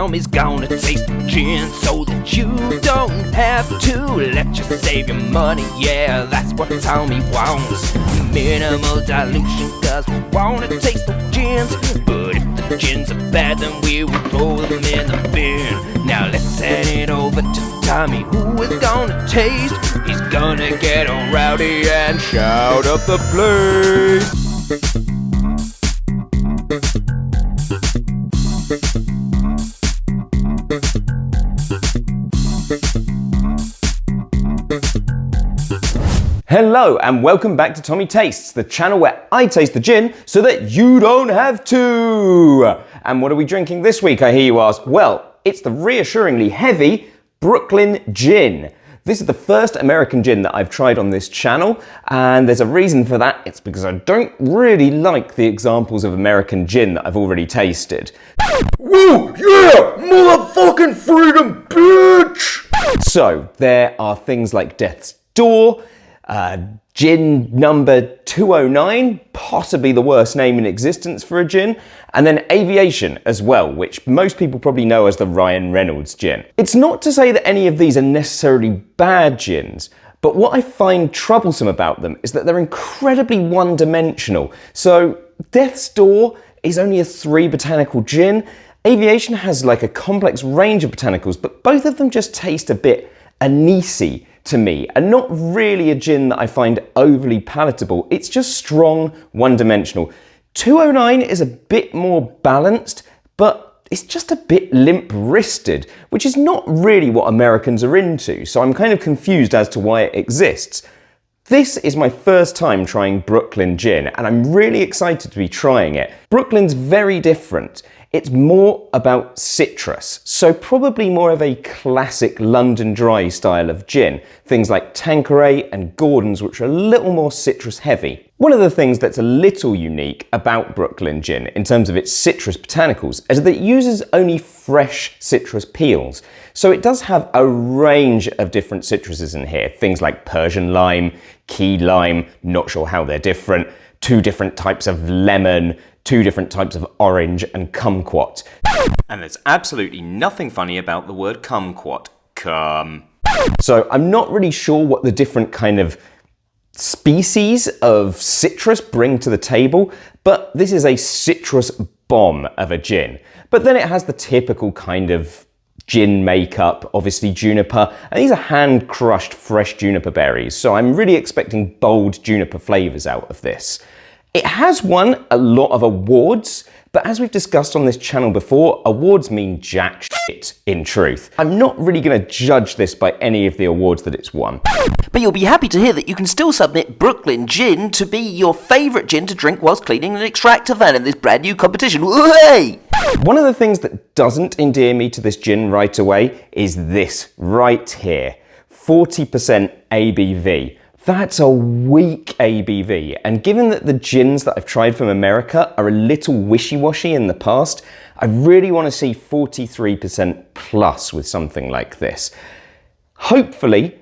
Tommy's gonna taste the gin so that you don't have to. Let you save your money, yeah, that's what Tommy wants. Minimal dilution, cause we wanna taste the gins. But if the gins are bad, then we will throw them in the bin. Now let's hand it over to Tommy, who is gonna taste. He's gonna get all rowdy and shout up the place. Hello and welcome back to Tommy Tastes, the channel where I taste the gin so that you don't have to. And what are we drinking this week, I hear you ask? Well, it's the reassuringly heavy Brooklyn Gin. This is the first American gin that I've tried on this channel, and there's a reason for that. It's because I don't really like the examples of American gin that I've already tasted. Woo! Yeah! Motherfucking freedom, bitch! So, there are things like Death's Door, gin number 209, possibly the worst name in existence for a gin, and then Aviation as well, which most people probably know as the Ryan Reynolds gin. It's not to say that any of these are necessarily bad gins, but what I find troublesome about them is that they're incredibly one-dimensional. So Death's Door is only a 3 botanical gin. Aviation has like a complex range of botanicals, but both of them just taste a bit anisey to me, and not really a gin that I find overly palatable. It's just strong, one-dimensional. 209 is a bit more balanced, but it's just a bit limp-wristed, which is not really what Americans are into, so I'm kind of confused as to why it exists. This is my first time trying Brooklyn Gin, and I'm really excited to be trying it. Brooklyn's very different. It's more about citrus, so probably more of a classic London Dry style of gin. Things like Tanqueray and Gordon's, which are a little more citrus heavy. One of the things that's a little unique about Brooklyn Gin in terms of its citrus botanicals is that it uses only fresh citrus peels. So it does have a range of different citruses in here. Things like Persian lime, key lime, not sure how they're different, 2 different types of lemon, 2 different types of orange, and kumquat. And there's absolutely nothing funny about the word kumquat. Cum. So I'm not really sure what the different kind of species of citrus bring to the table, but this is a citrus bomb of a gin. But then it has the typical kind of gin makeup, obviously juniper, and these are hand-crushed fresh juniper berries, so I'm really expecting bold juniper flavours out of this. It has won a lot of awards, but as we've discussed on this channel before, awards mean jack shit, in truth. I'm not really going to judge this by any of the awards that it's won. But you'll be happy to hear that you can still submit Brooklyn Gin to be your favourite gin to drink whilst cleaning an extractor fan in this brand new competition. Hey! One of the things that doesn't endear me to this gin right away is this right here, 40% ABV. That's a weak ABV, and given that the gins that I've tried from America are a little wishy-washy in the past, I really want to see 43% plus with something like this. Hopefully,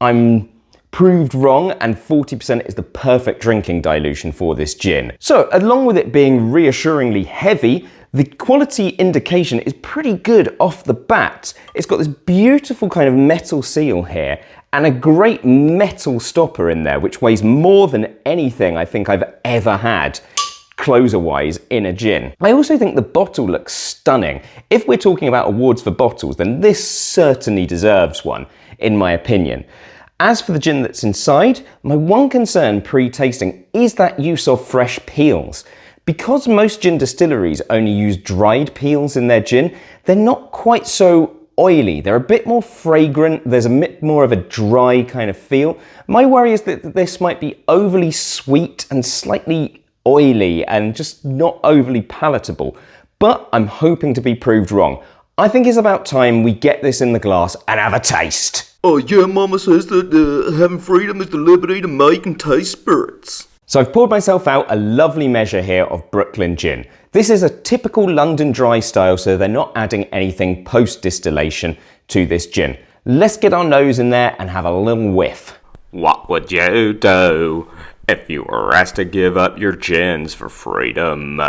I'm proved wrong and 40% is the perfect drinking dilution for this gin. So, along with it being reassuringly heavy, the quality indication is pretty good off the bat. It's got this beautiful kind of metal seal here and a great metal stopper in there, which weighs more than anything I think I've ever had closer-wise in a gin. I also think the bottle looks stunning. If we're talking about awards for bottles, then this certainly deserves one, in my opinion. As for the gin that's inside, my one concern pre-tasting is that use of fresh peels. Because most gin distilleries only use dried peels in their gin, they're not quite so oily. They're a bit more fragrant. There's a bit more of a dry kind of feel. My worry is that this might be overly sweet and slightly oily and just not overly palatable. But I'm hoping to be proved wrong. I think it's about time we get this in the glass and have a taste. Oh yeah, Mama says that having freedom is the liberty to make and taste spirits. So I've poured myself out a lovely measure here of Brooklyn Gin. This is a typical London Dry style, so they're not adding anything post-distillation to this gin. Let's get our nose in there and have a little whiff. What would you do if you were asked to give up your gins for freedom?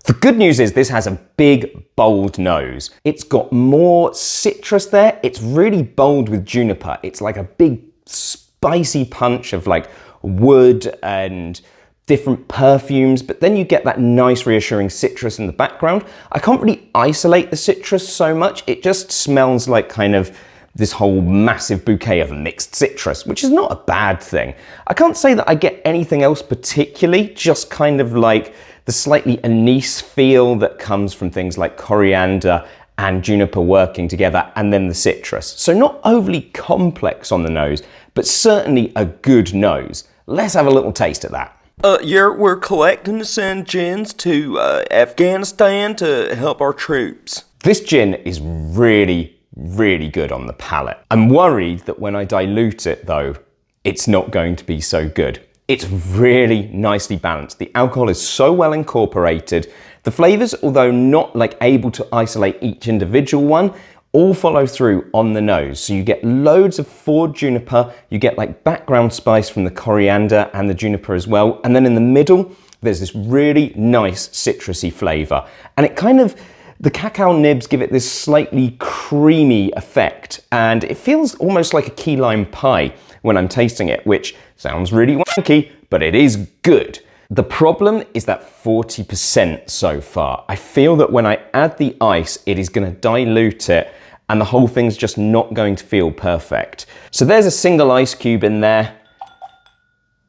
The good news is this has a big, bold nose. It's got more citrus there. It's really bold with juniper. It's like a big, spicy punch of like wood and different perfumes, but then you get that nice reassuring citrus in the background. I can't really isolate the citrus so much. It just smells like kind of this whole massive bouquet of mixed citrus, which is not a bad thing. I can't say that I get anything else particularly, just kind of like the slightly anise feel that comes from things like coriander and juniper working together, and then the citrus. So not overly complex on the nose, but certainly a good nose. Let's have a little taste of that. Yeah, we're collecting to send gins to Afghanistan to help our troops. This gin is really good on the palate. I'm worried that when I dilute it though, it's not going to be so good. It's really nicely balanced. The alcohol is so well incorporated. The flavors, although not like able to isolate each individual one, all follow through on the nose. So you get loads of forward juniper, you get like background spice from the coriander and the juniper as well. And then in the middle, there's this really nice citrusy flavor. And it kind of, the cacao nibs give it this slightly creamy effect. And it feels almost like a key lime pie when I'm tasting it, which sounds really wanky, but it is good. The problem is that 40% so far. I feel that when I add the ice, it is going to dilute it and the whole thing's just not going to feel perfect. So there's a single ice cube in there.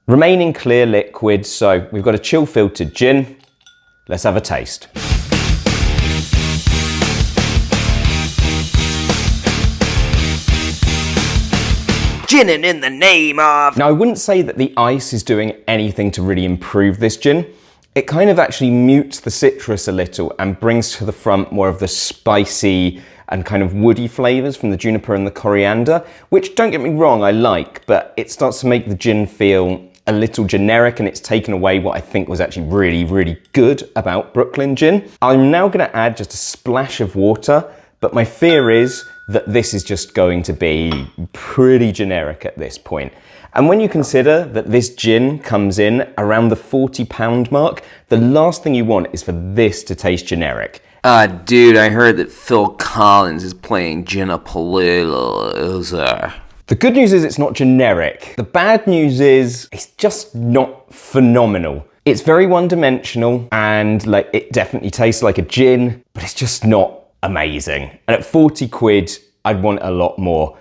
Remaining clear liquid, so we've got a chill filtered gin. Let's have a taste. Ginning in the name of... Now, I wouldn't say that the ice is doing anything to really improve this gin. It kind of actually mutes the citrus a little and brings to the front more of the spicy and kind of woody flavors from the juniper and the coriander, which, don't get me wrong, I like, but it starts to make the gin feel a little generic, and it's taken away what I think was actually really good about Brooklyn gin. I'm now going to add just a splash of water, but my fear is that this is just going to be pretty generic at this point. And when you consider that this gin comes in around the £40 mark, the last thing you want is for this to taste generic. Dude, I heard that Phil Collins is playing Ginapalooza. The good news is it's not generic. The bad news is it's just not phenomenal. It's very one-dimensional and like it definitely tastes like a gin, but it's just not amazing. And at 40 quid, I'd want a lot more.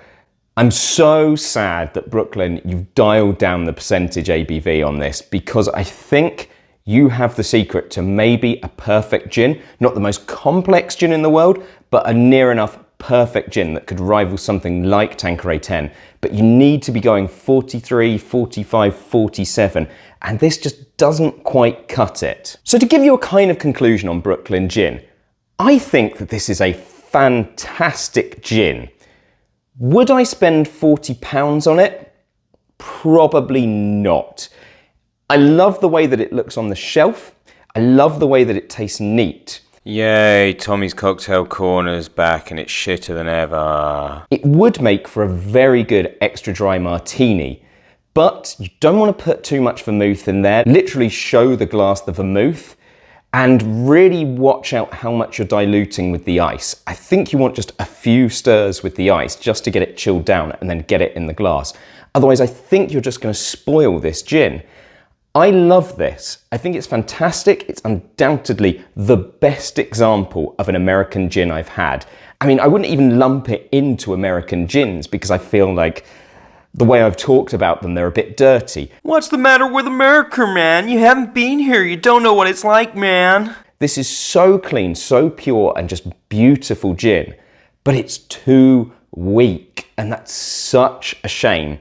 I'm so sad that Brooklyn, you've dialed down the percentage ABV on this, because I think you have the secret to maybe a perfect gin. Not the most complex gin in the world, but a near enough perfect gin that could rival something like Tanqueray 10. But you need to be going 43, 45, 47, and this just doesn't quite cut it. So to give you a kind of conclusion on Brooklyn gin, I think that this is a fantastic gin. Would I spend £40 on it? Probably not. I love the way that it looks on the shelf. I love the way that it tastes neat. Yay, Tommy's Cocktail Corner's back and it's shitter than ever. It would make for a very good extra dry martini, but you don't want to put too much vermouth in there. Literally show the glass the vermouth and really watch out how much you're diluting with the ice. I think you want just a few stirs with the ice just to get it chilled down and then get it in the glass. Otherwise, I think you're just going to spoil this gin. I love this. I think it's fantastic. It's undoubtedly the best example of an American gin I've had. I mean, I wouldn't even lump it into American gins because I feel like the way I've talked about them, they're a bit dirty. What's the matter with America, man? You haven't been here. You don't know what it's like, man. This is so clean, so pure, and just beautiful gin, but it's too weak, and that's such a shame.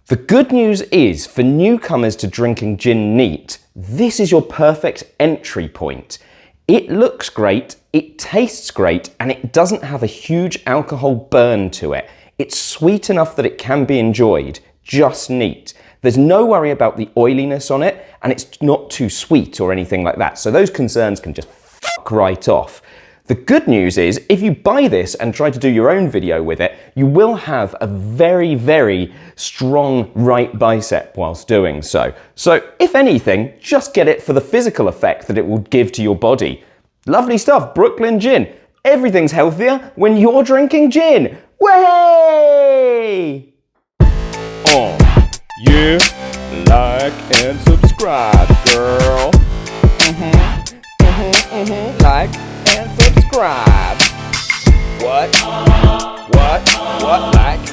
The good news is, for newcomers to drinking gin neat, this is your perfect entry point. It looks great, it tastes great, and it doesn't have a huge alcohol burn to it. It's sweet enough that it can be enjoyed, just neat. There's no worry about the oiliness on it, and it's not too sweet or anything like that, so those concerns can just fuck right off. The good news is, if you buy this and try to do your own video with it, you will have a very strong right bicep whilst doing so. So, if anything, just get it for the physical effect that it will give to your body. Lovely stuff, Brooklyn Gin. Everything's healthier when you're drinking gin. Way! Yeah, like and subscribe, girl. Like and subscribe. What? Like